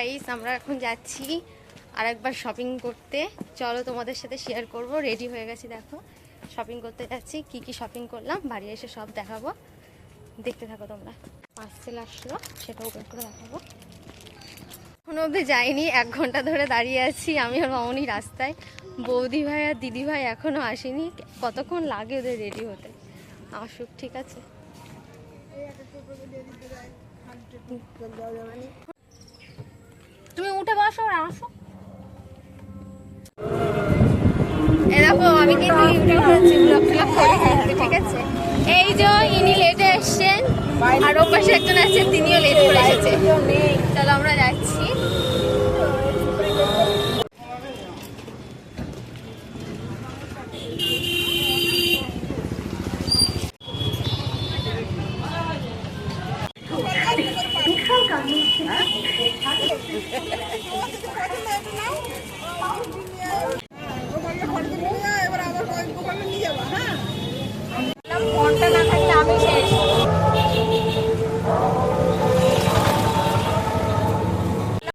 Guys, আমরা এখন যাচ্ছি আরেকবার শপিং করতে। চলো তোমাদের সাথে শেয়ার করব। রেডি হয়ে গেছি, দেখো শপিং করতে যাচ্ছি। কি কি শপিং করলাম বাড়ি এসে সব দেখাবো, দেখতে থাকো তোমরা। পার্সেল আসলো, সেটা ওপেন করে দেখাবো। এখনো অবধি যাইনি, 1 ঘন্টা ধরে দাঁড়িয়ে আছি আমি আর মামনি রাস্তায়। বৌদি ভাই আর দিদি ভাই এখনো আসেনি। কতক্ষণ লাগে ওদের রেডি হতে, আসুক ঠিক আছে। তুমি উঠে বসো আর আসো। এরকম আমি কিন্তু ইউটিউব করছি, ব্লগ ট্লগ করে থাকছি, ঠিক আছে। এই যে ইনি লেটে এসছেন, আর ওর পাশে একজন আছে, তিনিও লেট করে এসেছে। চলো আমরা যাচ্ছি।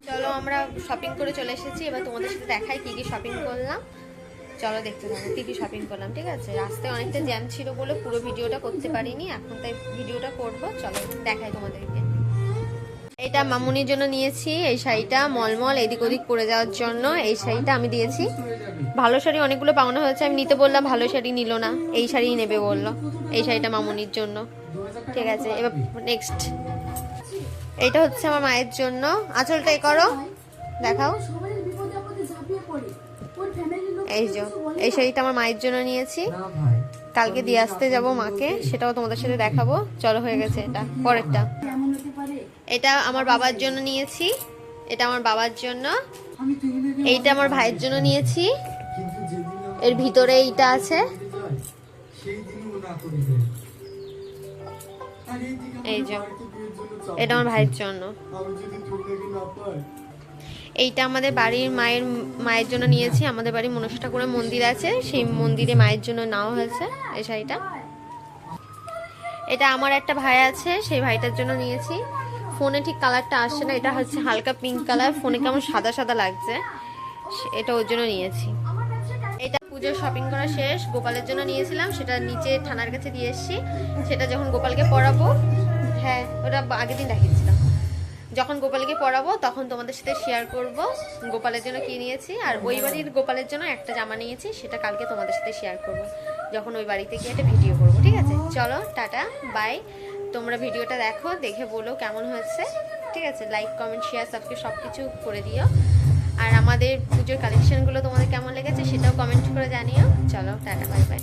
চলো আমরা শপিং করে চলে এসেছি, এবার তোমাদের সাথে দেখাই কি কি শপিং করলাম। চলো দেখতে থাকো কি কি শপিং করলাম, ঠিক আছে। রাস্তায় অনেকটা জ্যাম ছিল বলে পুরো ভিডিওটা করতে পারিনি, এখন তাই ভিডিওটা করব। চলো দেখাই তোমাদেরকে। এটা মামুনির জন্য নিয়েছি, এই শাড়িটা মলমল এদিক ওদিক পরে যাওয়ার জন্য এই শাড়িটা আমি দিয়েছি। ভালো শাড়ি অনেকগুলো পাওনা হয়েছে, আমি নিতে বললাম, ভালো শাড়ি নিল না, এই শাড়ি নেবে বললো। এই শাড়িটা মামুনির জন্য, ঠিক আছে। এবার নেক্সট, এইটা হচ্ছে আমার মায়ের জন্য। আঁচলটা এ করো, দেখাও। এই যে এই শাড়িটা আমার মায়ের জন্য নিয়েছি, কালকে দিয়ে আসতে যাব মাকে, সেটাও তোমাদের সাথে দেখাবো। চলো হয়ে গেছে এটা। পরেরটা, এটা আমার বাবার জন্য নিয়েছি, এটা আমার বাবার জন্য। এইটা আমার ভাইয়ের জন্য নিয়েছি, এর ভিতরে এইটা আছে। এই যে এটা আমার ভাইয়ের জন্য। এইটা আমাদের বাড়ির মায়ের জন্য নিয়েছি। আমাদের বাড়ির মনসা ঠাকুরের মন্দির আছে, সেই মন্দিরে মায়ের জন্য নেওয়া হয়েছে এই শাড়িটা। এটা আমার একটা ভাই আছে, সেই ভাইটার জন্য নিয়েছি। ফোনে ঠিক কালারটা আসছে না, এটা হচ্ছে হালকা পিঙ্ক কালার, ফোনে কেমন সাদা সাদা লাগছে, এটা ওর জন্য নিয়েছি। এটা পুজোর শপিং করা শেষ, গোপালের জন্য নিয়েছিলাম, সেটা নিচে থানার কাছে দিয়ে এসেছি। সেটা যখন গোপালকে পরাবো, হ্যাঁ ওটা আগের দিন দেখিয়েছিলাম, যখন গোপালকে পরাবো তখন তোমাদের সাথে শেয়ার করব গোপালের জন্য কি নিয়েছি। আর ওই বাড়ির গোপালের জন্য একটা জামা নিয়েছি, সেটা কালকে তোমাদের সাথে শেয়ার করব যখন ওই বাড়িতে গিয়ে একটা ভিডিও করবো, ঠিক আছে। চলো টাটা বাই। তোমরা ভিডিওটা দেখো, দেখে বলো কেমন হয়েছে, ঠিক আছে। লাইক কমেন্ট শেয়ার সাবস্ক্রাইব সব কিছু করে দিও। আর আমাদের পুজোর কালেকশনগুলো তোমাদের কেমন লেগেছে সেটাও কমেন্ট করে জানিও। চলো টাটা বাই বাই।